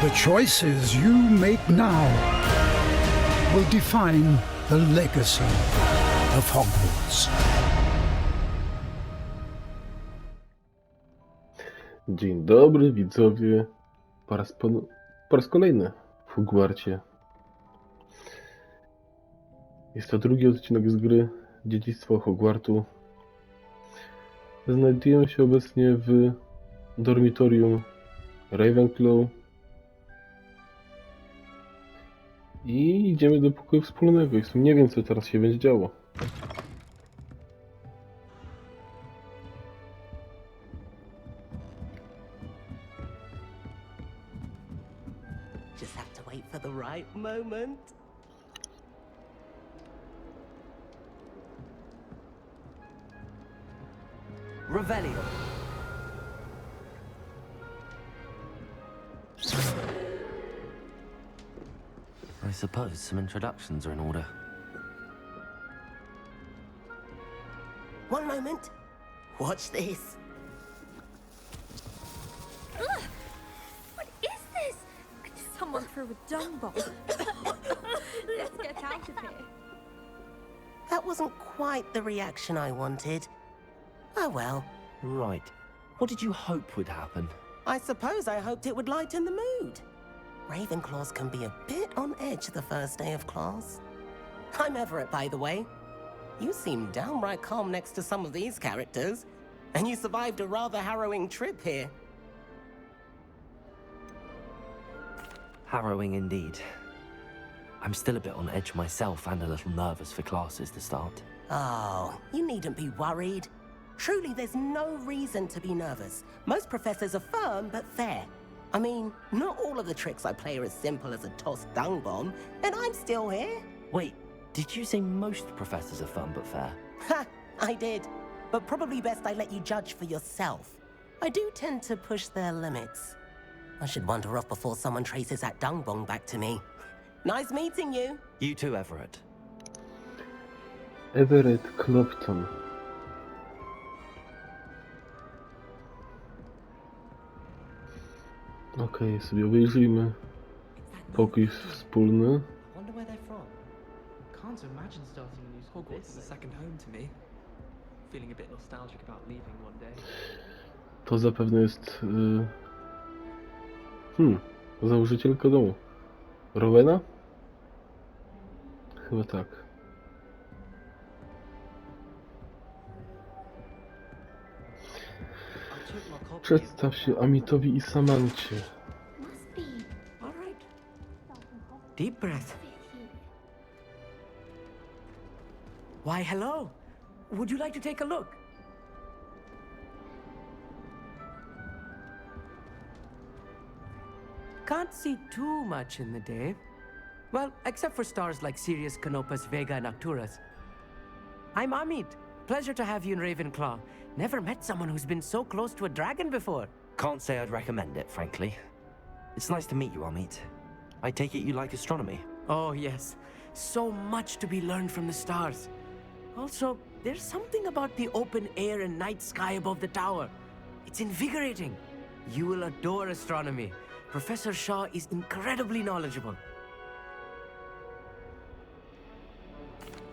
The choices you make now will define the legacy of Hogwarts. Dzień dobry, widzowie. Po raz kolejny w Hogwarcie. Jest to drugi odcinek z gry Dziedzictwo Hogwartu. Znajdujemy się obecnie w dormitorium Ravenclaw i idziemy do pokoju wspólnego. I nie wiem, co teraz się będzie działo. Just have to wait for the right moment. Revelio. I suppose some introductions are in order. One moment. Watch this. Ugh! What is this? Someone threw a dung bomb. Let's get out of here. That wasn't quite the reaction I wanted. Oh well. Right. What did you hope would happen? I suppose I hoped it would lighten the mood. Ravenclaws can be a bit on edge the first day of class. I'm Everett, by the way. You seem downright calm next to some of these characters, and you survived a rather harrowing trip here. Harrowing indeed. I'm still a bit on edge myself and a little nervous for classes to start. Oh, you needn't be worried. Truly, there's no reason to be nervous. Most professors are firm but fair. I mean, not all of the tricks I play are as simple as a tossed dung bomb, and I'm still here. Wait, did you say most professors are fun but fair? Ha! I did. But probably best I let you judge for yourself. I do tend to push their limits. I should wander off before someone traces that dung bomb back to me. Nice meeting you. You too, Everett. Everett Clopton. Okej, sobie obejrzyjmy pokój wspólny. Wonder where they're from. Can't imagine starting a new school. Hogwarts is a second home to me. Feeling a bit nostalgic about leaving one day. To zapewne jest... założycielka domu. Rowena? Chyba tak. Przedstaw się Amitowi i Samancie. Must be. All right. Deep breath. Why, hello. Would you like to take a look? Can't see too much in the day. Well, except for stars like Sirius, Canopus, Vega, and Arcturus. I'm Amit. Pleasure to have you in Ravenclaw. Never met someone who's been so close to a dragon before. Can't say I'd recommend it, frankly. It's nice to meet you, Amit. I take it you like astronomy? Oh, yes. So much to be learned from the stars. Also, there's something about the open air and night sky above the tower. It's invigorating. You will adore astronomy. Professor Shaw is incredibly knowledgeable.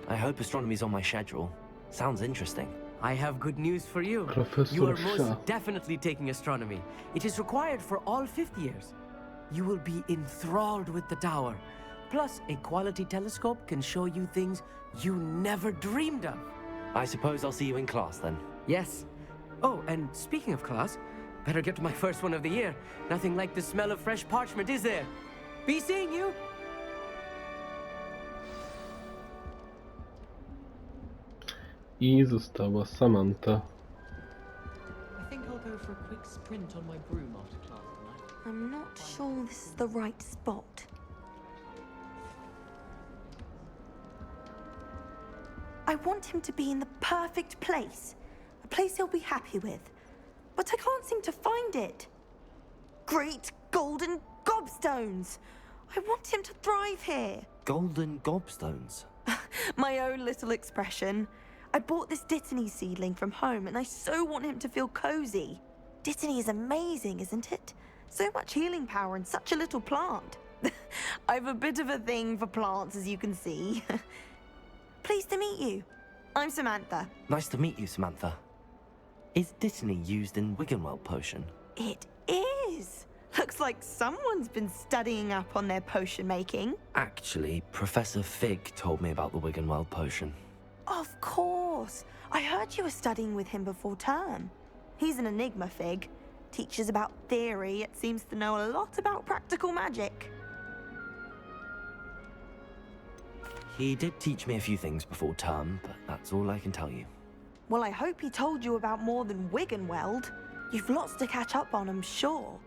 I hope astronomy's on my schedule. Sounds interesting. I have good news for you. Professor You are Shaw. most definitely taking astronomy. It is required for all fifth years. You will be enthralled with the tower. Plus, a quality telescope can show you things you never dreamed of. I suppose I'll see you in class then. Yes. Oh, and speaking of class, better get to my first one of the year. Nothing like the smell of fresh parchment, is there? Be seeing you! I została Samantha. I think I'll go for a quick sprint on my broom after class tonight. I'm not sure this is the right spot. I want him to be in the perfect place. A place he'll be happy with. But I can't seem to find it. Great golden gobstones! I want him to thrive here. Golden gobstones. My own little expression. I bought this Dittany seedling from home and I so want him to feel cozy. Dittany is amazing, isn't it? So much healing power in such a little plant. I've a bit of a thing for plants, as you can see. Pleased to meet you. I'm Samantha. Nice to meet you, Samantha. Is Dittany used in Wiggenweld potion? It is. Looks like someone's been studying up on their potion making. Actually, Professor Fig told me about the Wiggenweld potion. Of course. I heard you were studying with him before term. He's an enigma, Fig. Teaches about theory, yet seems to know a lot about practical magic. He did teach me a few things before term, but that's all I can tell you. Well, I hope he told you about more than Wiggenweld. You've lots to catch up on, I'm sure.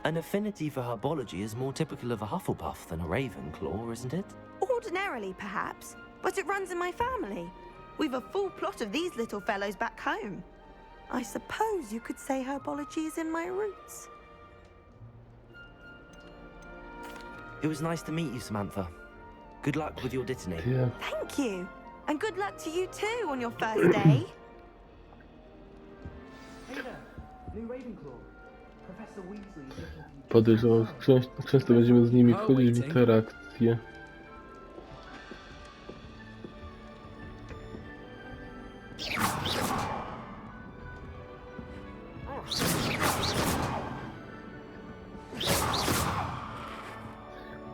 An affinity for herbology is more typical of a Hufflepuff than a Ravenclaw, isn't it? Ordinarily, perhaps, but it runs in my family. We've a full plot of these little fellows back home. I suppose you could say herbology is in my roots. It was nice to meet you, Samantha. Good luck with your Dittany. Yeah. Thank you. And good luck to you too on your first day. Hey there, new Ravenclaw. Professor Weasley is looking for you. Podejrzewam, że często będziemy z nimi wchodzić w interakcje.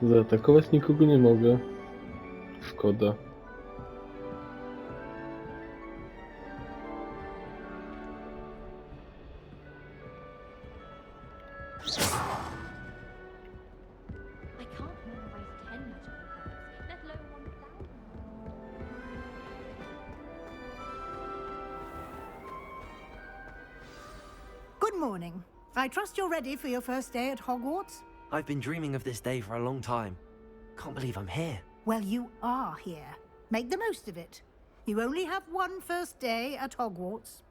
Zaatakować nikogo nie mogę. Szkoda. I can't memorize 10 magical words, let alone 1,000. Good morning. I trust you're ready for your first day at Hogwarts? I've been dreaming of this day for a long time. Can't believe I'm here. Well, you are here. Make the most of it. You only have one first day at Hogwarts.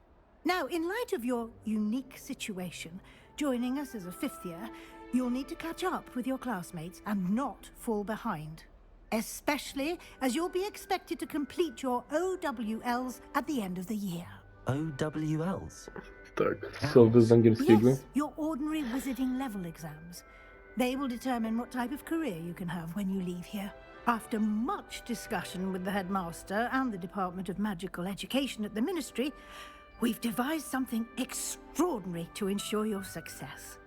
Now, in light of your unique situation, joining us as a fifth year, you'll need to catch up with your classmates and not fall behind. Especially as you'll be expected to complete your OWLs at the end of the year. OWLs? Tak, słowy z angielskiego. Yes, your ordinary wizarding level exams. They will determine what type of career you can have when you leave here. After much discussion with the headmaster and the Department of Magical Education at the Ministry, we've devised something extraordinary to ensure your success.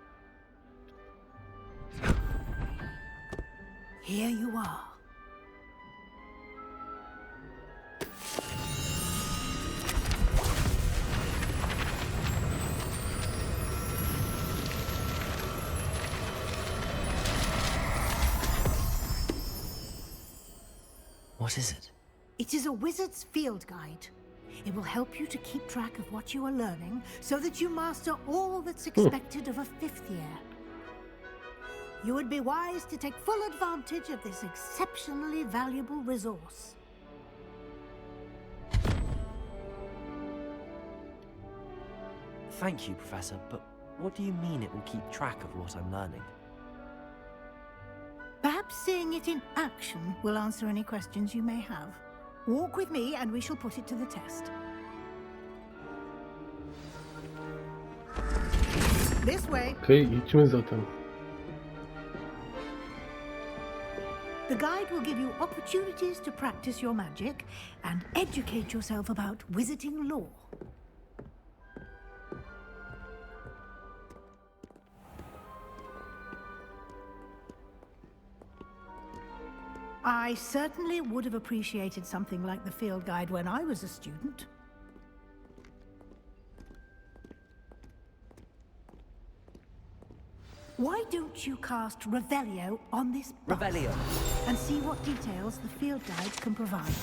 Here you are. What is it? It is a wizard's field guide. It will help you to keep track of what you are learning so that you master all that's expected of a fifth year. You would be wise to take full advantage of this exceptionally valuable resource. Thank you, Professor, but what do you mean it will keep track of what I'm learning? Perhaps seeing it in action will answer any questions you may have. Walk with me and we shall put it to the test. This way. Okej, idźmy zatem. The guide will give you opportunities to practice your magic and educate yourself about wizarding lore. I certainly would have appreciated something like the field guide when I was a student. Why don't you cast Revelio on this box Revelio. and see what details the field guide can provide?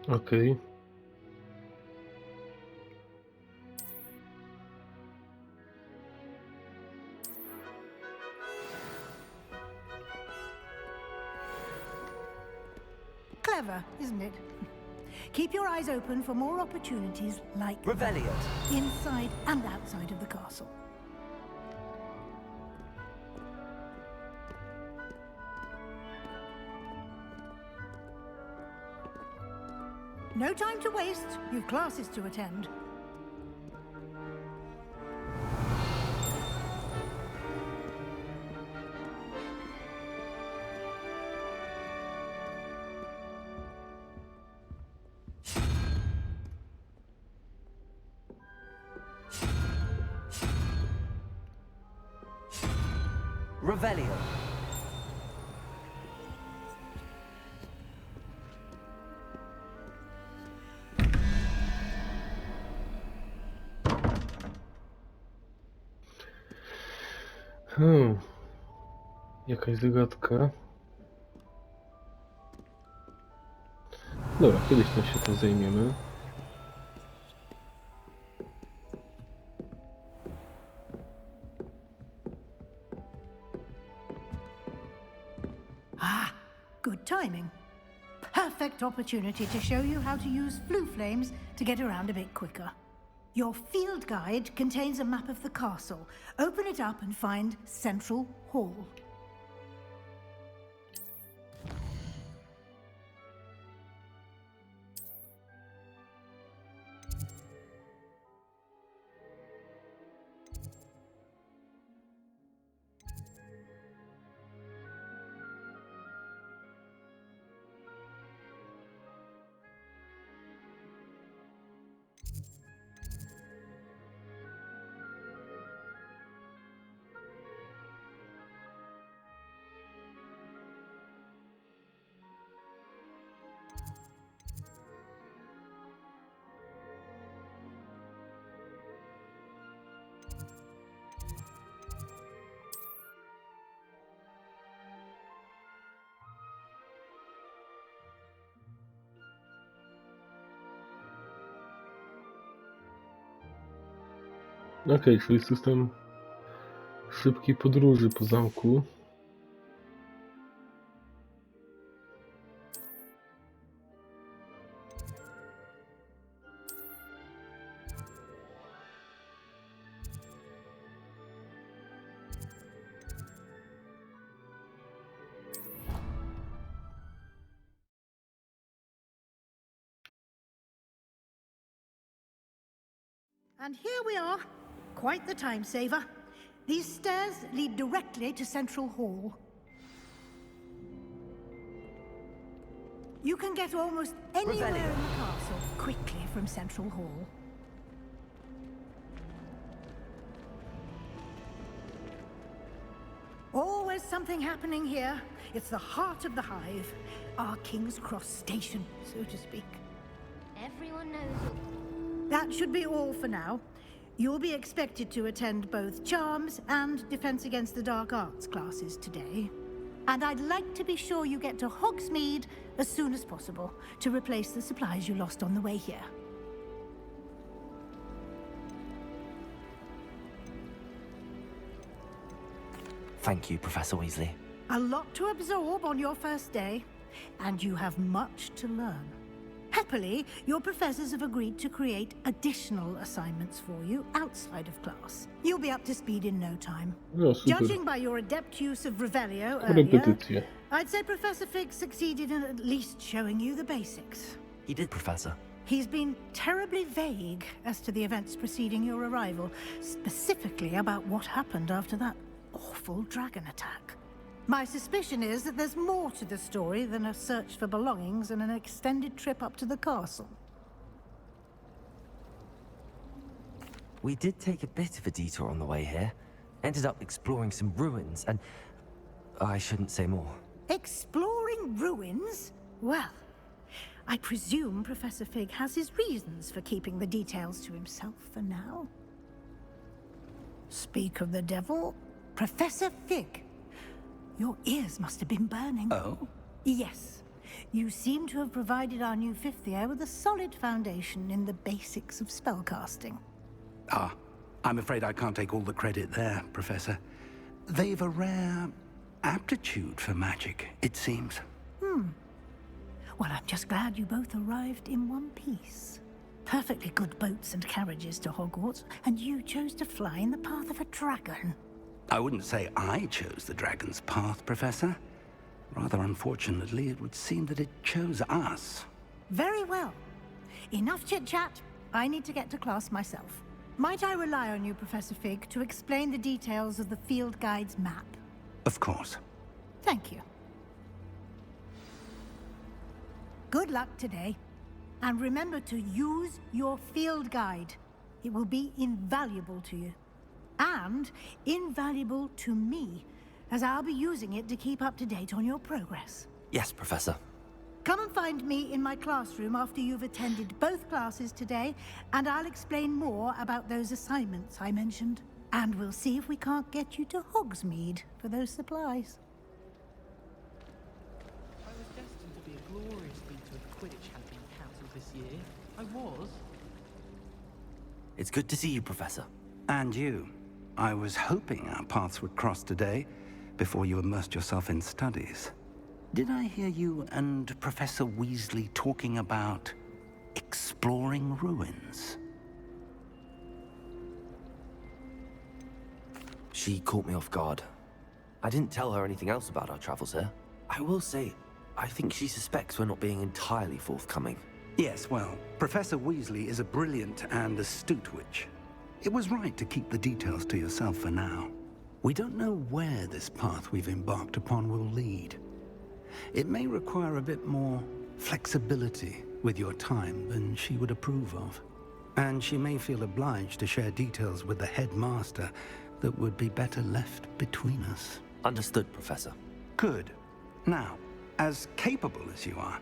Okej. Clever, isn't it? Keep your eyes open for more opportunities like Revelio. inside and outside of the castle. No time to waste. You've classes to attend. Revelio. Jakaś zagadka. Dobra, kiedyś tam się tym zajmiemy. Good timing. Perfect opportunity to show you how to use flue flames to get around a bit quicker. Your field guide contains a map of the castle. Open it up and find Central Hall. Okej, czyli system szybkiej podróży po zamku. And here we are. Quite the time saver. These stairs lead directly to Central Hall. You can get almost anywhere in the castle quickly from Central Hall. Always something happening here. It's the heart of the hive. Our King's Cross station, so to speak. Everyone knows. That should be all for now. You'll be expected to attend both Charms and Defense Against the Dark Arts classes today. And I'd like to be sure you get to Hogsmeade as soon as possible to replace the supplies you lost on the way here. Thank you, Professor Weasley. A lot to absorb on your first day, and you have much to learn. Happily, your professors have agreed to create additional assignments for you outside of class. You'll be up to speed in no time. No, super. Judging by your adept use of Revelio Repetycje. earlier, I'd say Professor Fig succeeded in at least showing you the basics. He did, Professor. He's been terribly vague as to the events preceding your arrival, specifically about what happened after that awful dragon attack. My suspicion is that there's more to the story than a search for belongings and an extended trip up to the castle. We did take a bit of a detour on the way here. Ended up exploring some ruins and... I shouldn't say more. Exploring ruins? Well, I presume Professor Fig has his reasons for keeping the details to himself for now. Speak of the devil, Professor Fig. Your ears must have been burning. Oh? Yes. You seem to have provided our new fifth year with a solid foundation in the basics of spellcasting. Ah, I'm afraid I can't take all the credit there, Professor. They've a rare aptitude for magic, it seems. Well, I'm just glad you both arrived in one piece. Perfectly good boats and carriages to Hogwarts, and you chose to fly in the path of a dragon. I wouldn't say I chose the dragon's path, Professor. Rather unfortunately, it would seem that it chose us. Very well. Enough chit-chat. I need to get to class myself. Might I rely on you, Professor Fig, to explain the details of the field guide's map? Of course. Thank you. Good luck today. And remember to use your field guide. It will be invaluable to you. And invaluable to me, as I'll be using it to keep up to date on your progress. Yes, Professor. Come and find me in my classroom after you've attended both classes today, and I'll explain more about those assignments I mentioned. And we'll see if we can't get you to Hogsmeade for those supplies. I was destined to be a glorious feat of Quidditch had been cancelled this year. I was. It's good to see you, Professor. And you. I was hoping our paths would cross today, before you immersed yourself in studies. Did I hear you and Professor Weasley talking about exploring ruins? She caught me off guard. I didn't tell her anything else about our travels here. I will say, I think she suspects we're not being entirely forthcoming. Yes, well, Professor Weasley is a brilliant and astute witch. It was right to keep the details to yourself for now. We don't know where this path we've embarked upon will lead. It may require a bit more flexibility with your time than she would approve of. And she may feel obliged to share details with the headmaster that would be better left between us. Understood, Professor. Good. Now, as capable as you are,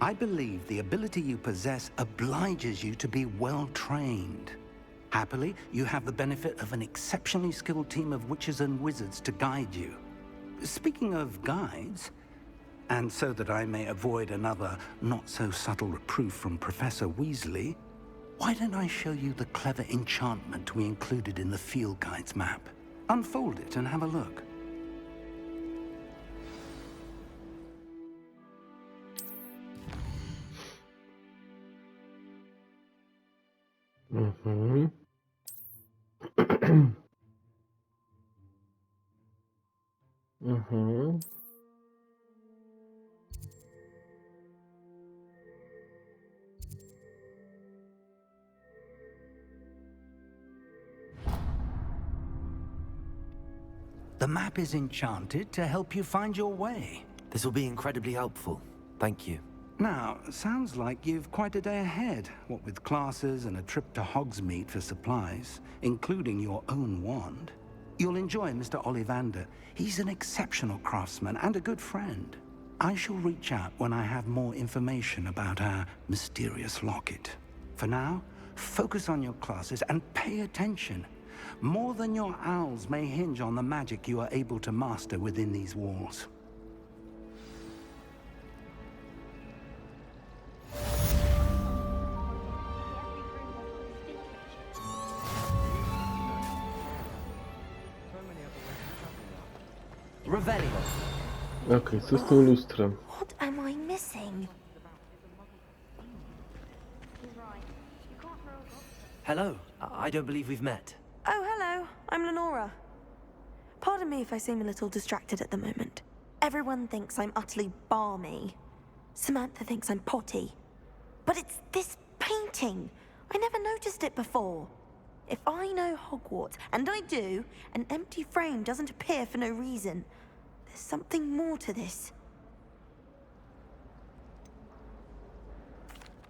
I believe the ability you possess obliges you to be well trained. Happily, you have the benefit of an exceptionally skilled team of witches and wizards to guide you. Speaking of guides, and so that I may avoid another not-so-subtle reproof from Professor Weasley, why don't I show you the clever enchantment we included in the field guide's map? Unfold it and have a look. Mhm. Mhm. The map is enchanted to help you find your way. This will be incredibly helpful. Thank you. Now, sounds like you've quite a day ahead, what with classes and a trip to Hogsmeade for supplies, including your own wand. You'll enjoy Mr. Ollivander. He's an exceptional craftsman and a good friend. I shall reach out when I have more information about our mysterious locket. For now, focus on your classes and pay attention. More than your owls may hinge on the magic you are able to master within these walls. Revelio. Okej, co z tym lustrem? What am I missing? Hello. I don't believe we've met. Oh, hello. I'm Lenora. Pardon me if I seem a little distracted at the moment. Everyone thinks I'm utterly balmy. Samantha thinks I'm potty. But it's this painting. I never noticed it before. If I know Hogwarts, and I do, an empty frame doesn't appear for no reason. There's something more to this.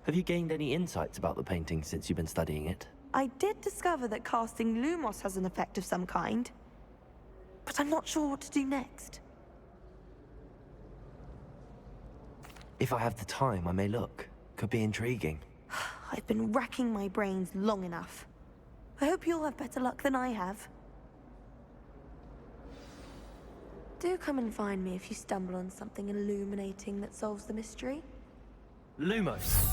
Have you gained any insights about the painting since you've been studying it? I did discover that casting Lumos has an effect of some kind. But I'm not sure what to do next. If I have the time, I may look. Could be intriguing. I've been racking my brains long enough. I hope you'll have better luck than I have. Do come and find me if you stumble on something illuminating that solves the mystery. Lumos!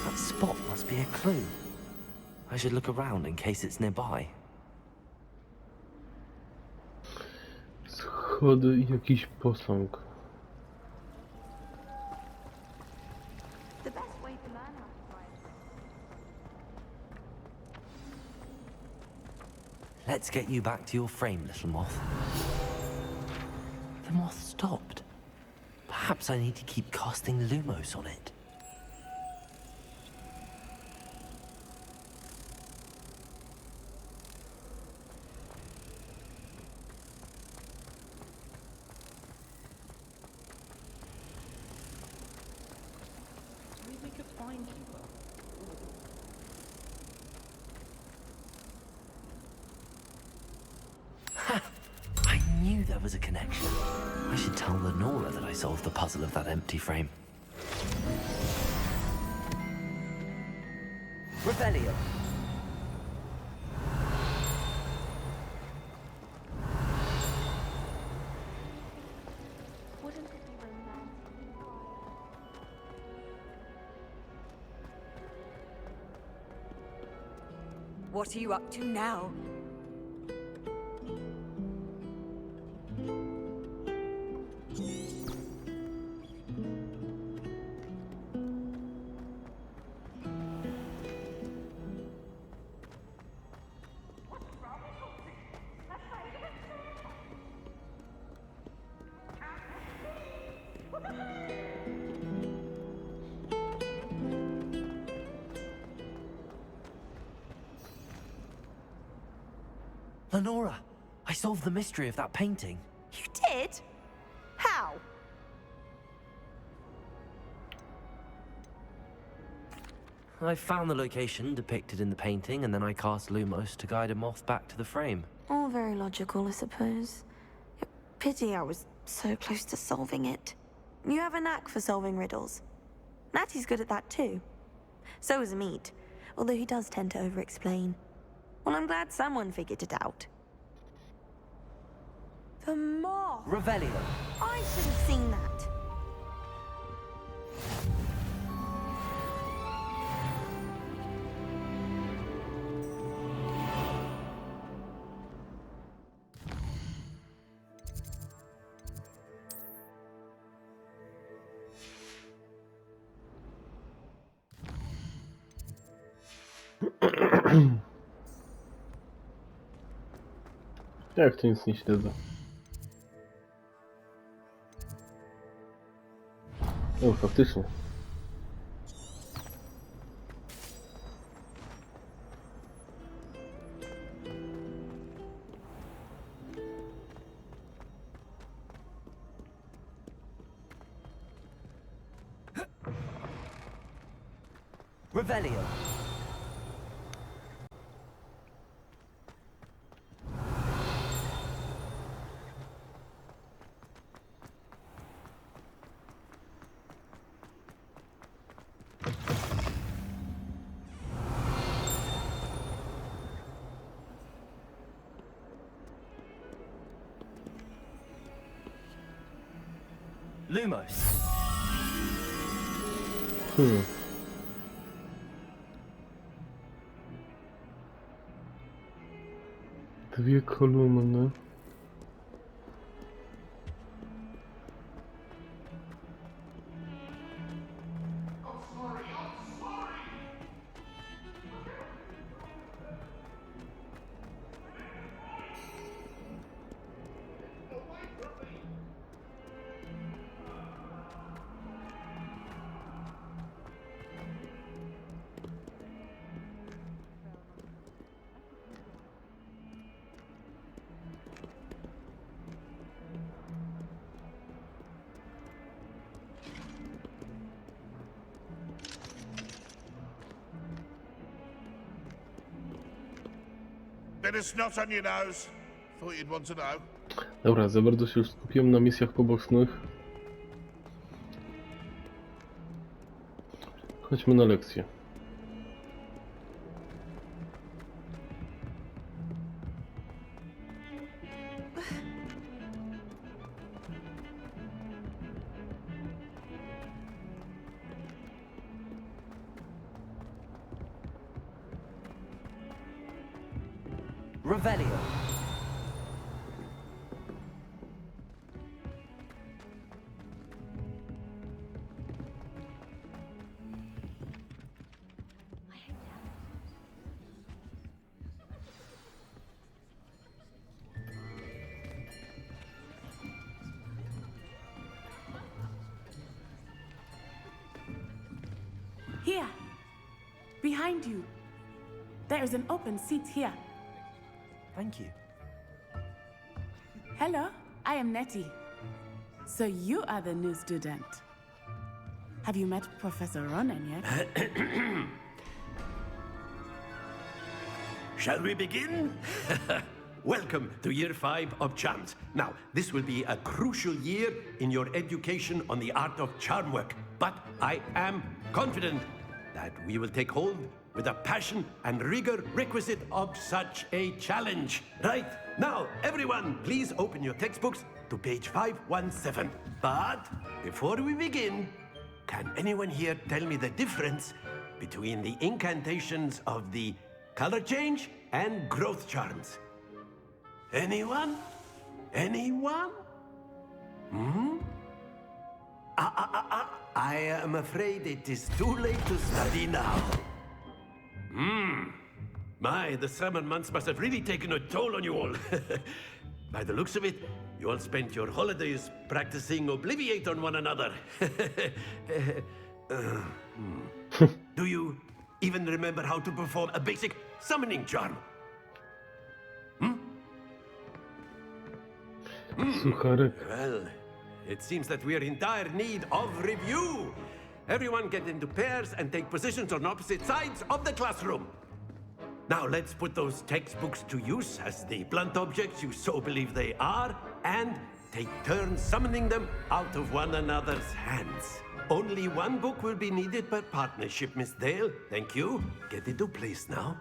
That spot must be a clue. I should look around in case it's nearby. Schody i jakiś posąg. The best way to learn how to ride. Let's get you back to your frame, little moth. The moth stopped. Perhaps I need to keep casting Lumos on it. Do we make a fine keeper? I knew there was a connection. I should tell Lenora that I solved the puzzle of that empty frame. Revelio. Wouldn't it be romantic? What are you up to now? Lenora, I solved the mystery of that painting. You did? How? I found the location depicted in the painting, and then I cast Lumos to guide a moth back to the frame. All very logical, I suppose. Pity I was so close to solving it. You have a knack for solving riddles. Natty's good at that too. So is Meat, although he does tend to over-explain. Well, I'm glad someone figured it out. The moth! Revelio. I should have seen that. Jak to nic nie śledzę. O, faktycznie. Revelio. Lumos. Dwie kolumny. Bit of snot on your nose. Thought you'd want to know. Dobra, za bardzo się już skupiłem na misjach pobocznych. Chodźmy na lekcję. Revelio. Here, behind you. There is an open seat here. Thank you. Hello, I am Nettie. So you are the new student. Have you met Professor Ronan yet? Shall we begin? Welcome to year 5 of charms. Now, this will be a crucial year in your education on the art of charm work, but I am confident that we will take hold with the passion and rigor requisite of such a challenge. Right, now, everyone, please open your textbooks to page 517. But before we begin, can anyone here tell me the difference between the incantations of the color change and growth charms? Anyone? Anyone? I am afraid it is too late to study now. My, the summer months must have really taken a toll on you all. By the looks of it, you all spent your holidays practicing Obliviate on one another. Do you even remember how to perform a basic summoning charm? Well, it seems that we are in dire need of review. Everyone get into pairs and take positions on opposite sides of the classroom. Now let's put those textbooks to use as the blunt objects you so believe they are, and take turns summoning them out of one another's hands. Only one book will be needed per partnership, Miss Dale. Thank you. Get into place now.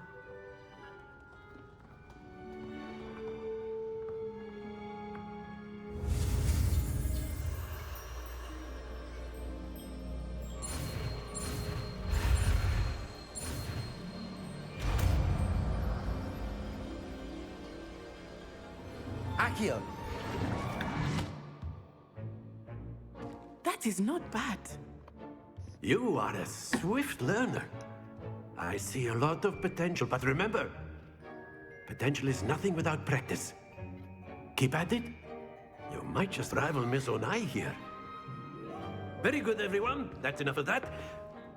Accio. That is not bad. You are a swift learner. I see a lot of potential, but remember, potential is nothing without practice. Keep at it. You might just rival Miss Onai here. Very good, everyone. That's enough of that.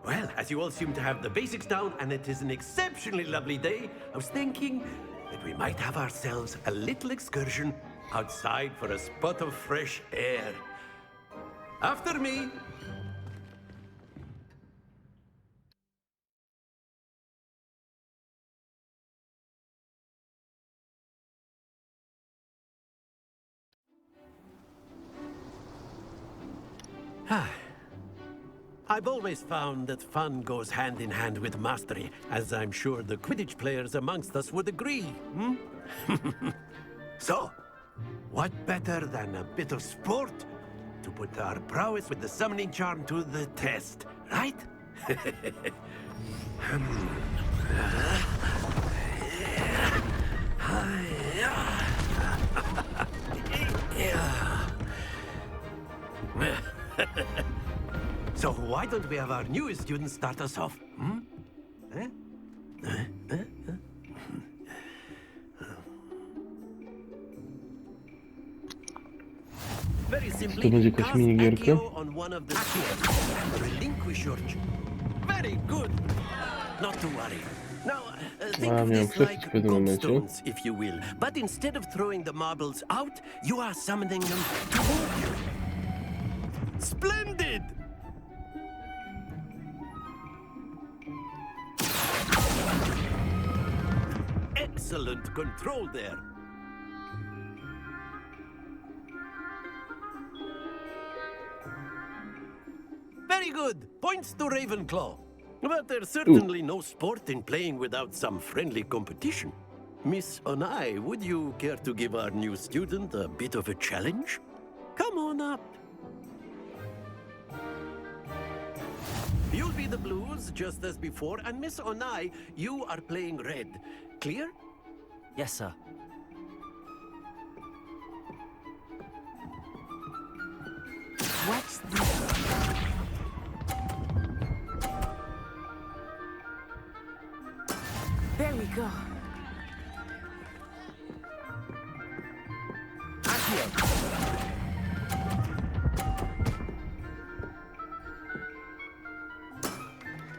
Well, as you all seem to have the basics down, and it is an exceptionally lovely day, I was thinking that we might have ourselves a little excursion outside for a spot of fresh air. After me. I've always found that fun goes hand in hand with mastery, as I'm sure the Quidditch players amongst us would agree. So, what better than a bit of sport to put our prowess with the summoning charm to the test, right? So why don't we have our newest student start us off? Very simply, To będzie jakaś cast minigierka? Accio on one of the spheres and relinquish your... Very good. Not to worry. Now, think of miałem this przeczytać like w pewnym momencie. gobstones, if you will. But instead of throwing the marbles out, you are summoning them toward you. Splendid! Excellent control there. Very good. Points to Ravenclaw. But there's certainly no sport in playing without some friendly competition. Miss Onai, would you care to give our new student a bit of a challenge? Come on up. You'll be the blues, just as before, and Miss Onai, you are playing red. Clear? Yes, sir. Watch this. There we go.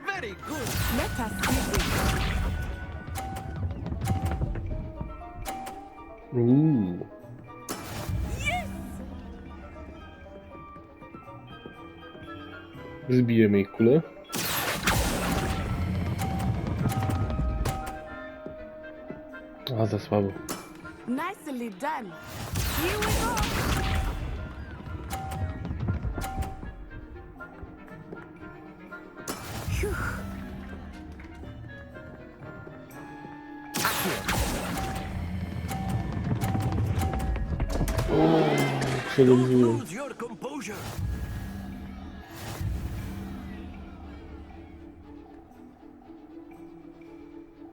Very good. Let us see this. Zbijemy ich kulę. A, za słabo. Nicely done. Here we go. Phew. Przelądziłem. Lose your composure.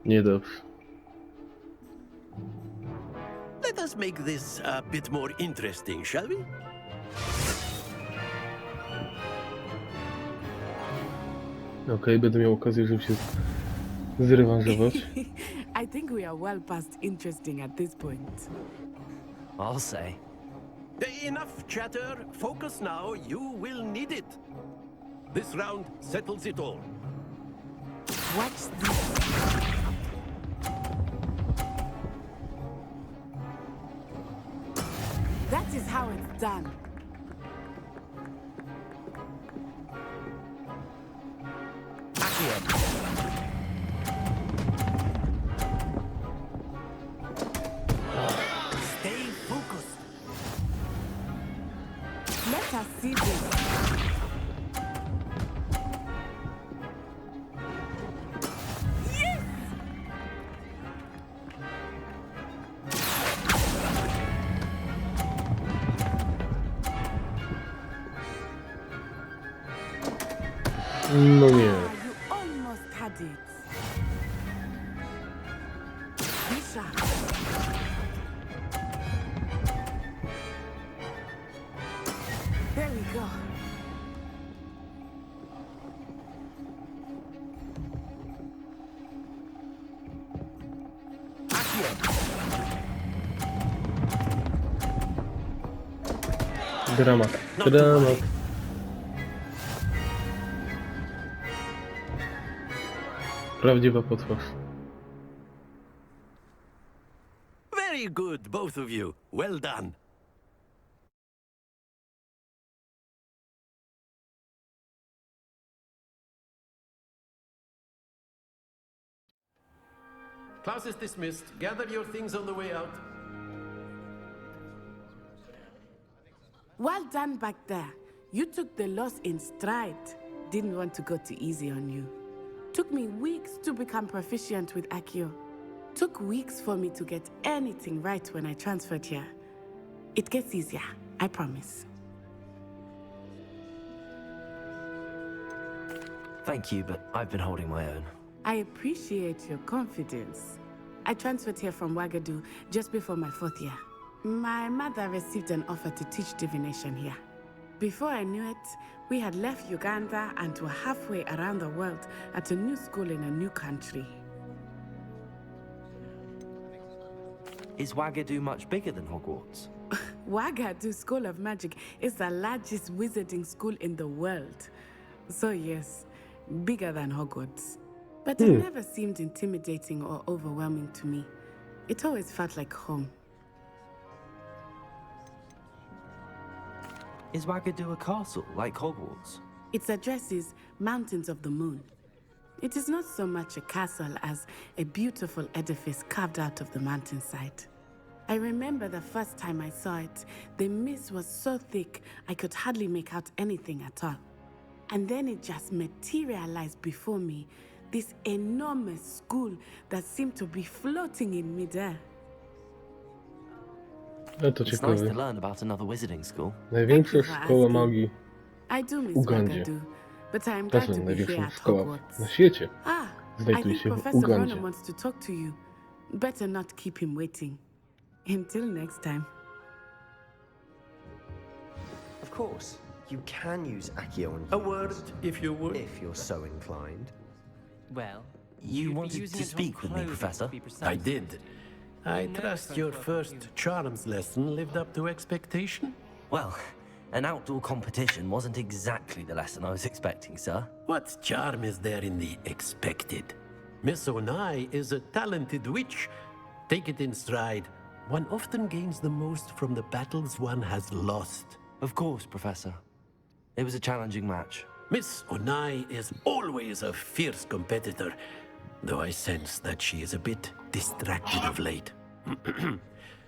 Niedobrze. Let us make this a bit more interesting, shall we? Okej, będę miał okazję, żeby się zrewanżować. I think we are well past interesting at this point. I'll say. Enough chatter. Focus now. You will need it. This round settles it all. Watch this. That is how it's done. Stay focused. Let us see this. Yes! No nie. You almost had it. Misha. There we go. Dramat. Dramat. Prawdziwa potwarz. Very good, both of you. Well done. Class is dismissed. Gather your things on the way out. Well done back there. You took the loss in stride. Didn't want to go too easy on you. Took me weeks to become proficient with Accio. Took weeks for me to get anything right when I transferred here. It gets easier, I promise. Thank you, but I've been holding my own. I appreciate your confidence. I transferred here from Wagadu just before my 4th year. My mother received an offer to teach divination here. Before I knew it, we had left Uganda and were halfway around the world at a new school in a new country. Is Wagadu much bigger than Hogwarts? Wagadu School of Magic is the largest wizarding school in the world. So yes, bigger than Hogwarts. But it never seemed intimidating or overwhelming to me. It always felt like home. Is Wagadu a castle, like Hogwarts? Its address is Mountains of the Moon. It is not so much a castle as a beautiful edifice carved out of the mountainside. I remember the first time I saw it, the mist was so thick I could hardly make out anything at all. And then it just materialized before me, this enormous school that seemed to be floating in midair. It's nice to learn about another wizarding school. Największa szkoła magii I do w miss Ugandzie. Wagadu, but I am glad to be here Największa at szkoła Hogwarts. na świecie I znajduje think się w Professor Ugandzie. Ronan wants to talk to you. Better not keep him waiting. Until next time. Of course, you can use Accio on A word, if you would. if you're so inclined. Well, You you'd be wanted using to it on speak with me, clothing, Professor? to be precise. I did. I trust your first charms lesson lived up to expectation? Well, an outdoor competition wasn't exactly the lesson I was expecting, sir. What charm is there in the expected? Miss Onai is a talented witch. Take it in stride. One often gains the most from the battles one has lost. Of course, Professor. It was a challenging match. Miss Onai is always a fierce competitor, though I sense that she is a bit distracted of late.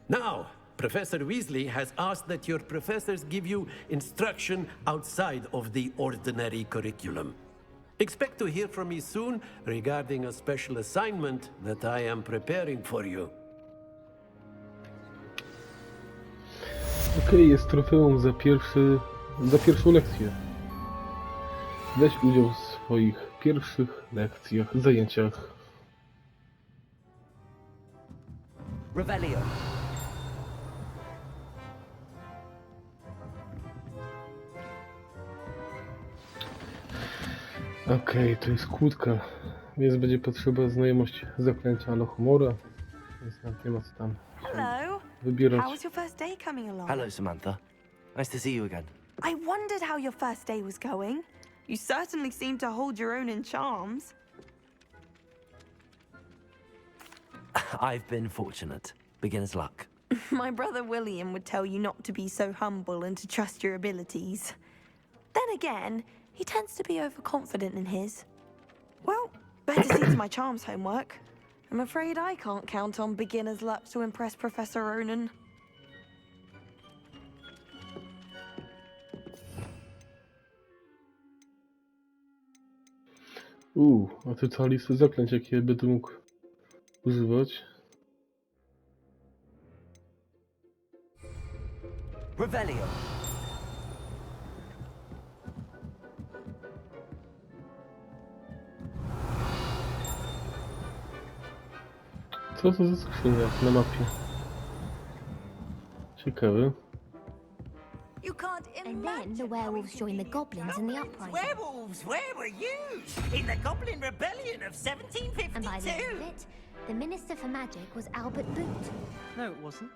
Now, Professor Weasley has asked that your professors give you instruction outside of the ordinary curriculum. Expect to hear from me soon regarding a special assignment that I am preparing for you. Okej, jest trofeum za pierwszą lekcję. Weź udział w swoich pierwszych lekcjach, zajęciach. Revelio. Okej, to jest kłódka, więc będzie potrzeba znajomości zaklęcia Alohomora, więc nawet nie ma co tam Hello. wybierać. How was your first day coming along? Hello, Samantha. Nice to see you again. I wondered how your first day was going. You certainly seem to hold your own in charms. I've been fortunate. Beginner's luck. My brother William would tell you not to be so humble and to trust your abilities. Then again, he tends to be overconfident in his. Well, better see to my charms homework. I'm afraid I can't count on beginner's luck to impress Professor Ronan. A tu cała lista zaklęć, jakie będę mógł używać. Revelio. Co to za skrzynia na mapie? Ciekawe. And then the werewolves joined the goblins in the uprising. Werewolves, where were you? In the Goblin Rebellion of 1752. And by the end of it, the Minister for Magic was Albert Boot. No, it wasn't.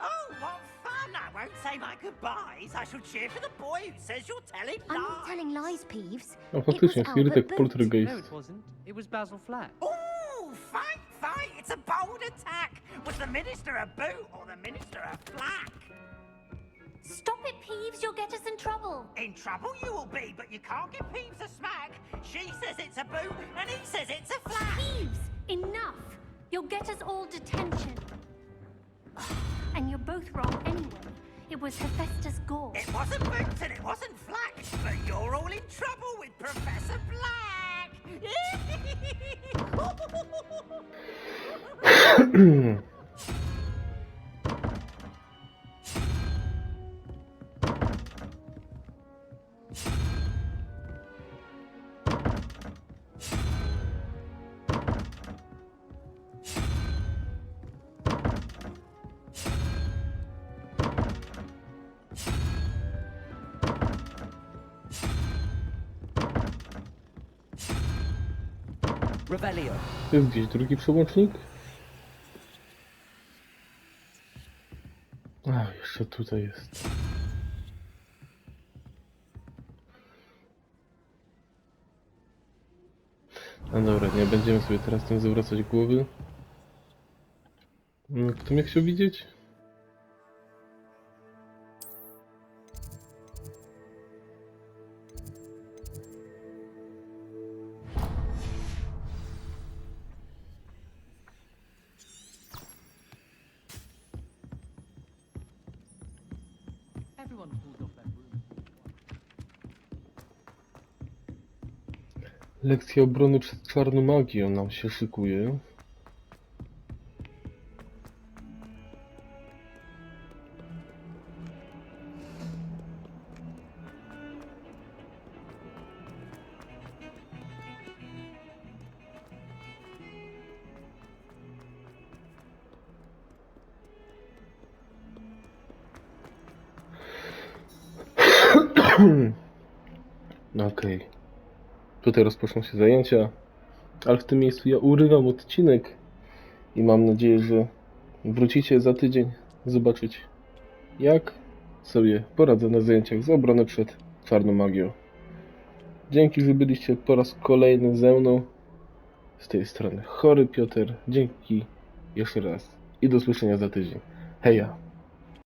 Oh, what fun! I won't say my goodbyes. I shall cheer for the boy who says you're telling lies. I'm not telling lies, Peeves. A faktycznie, Spirytek Poltergeist. No, it wasn't. It was Basil Flat. Oh, fight, fight! It's a bold attack. Was the Minister a boot or the Minister a flack? Stop it, Peeves. You'll get us in trouble. In trouble you will be, but you can't give Peeves a smack. She says it's a boot, and he says it's a flack. Peeves, enough. You'll get us all detention. And you're both wrong anyway. It was Hephaestus Gore. It wasn't boots and it wasn't flack, but you're all in trouble with Professor Black. Revelio. Jest gdzieś drugi przełącznik? A, jeszcze tutaj jest. No dobra, nie będziemy sobie teraz tym zawracać głowy. Kto mnie chciał widzieć? Everyone pulled off that room. Lekcja obrony przed czarną magią nam się szykuje. Okej. Tutaj rozpoczną się zajęcia, ale w tym miejscu ja urywam odcinek i mam nadzieję, że wrócicie za tydzień zobaczyć, jak sobie poradzę na zajęciach z obrony przed czarną magią. Dzięki, że byliście po raz kolejny ze mną. Z tej strony Horry, Piotter. Dzięki jeszcze raz i do usłyszenia za tydzień. Heja!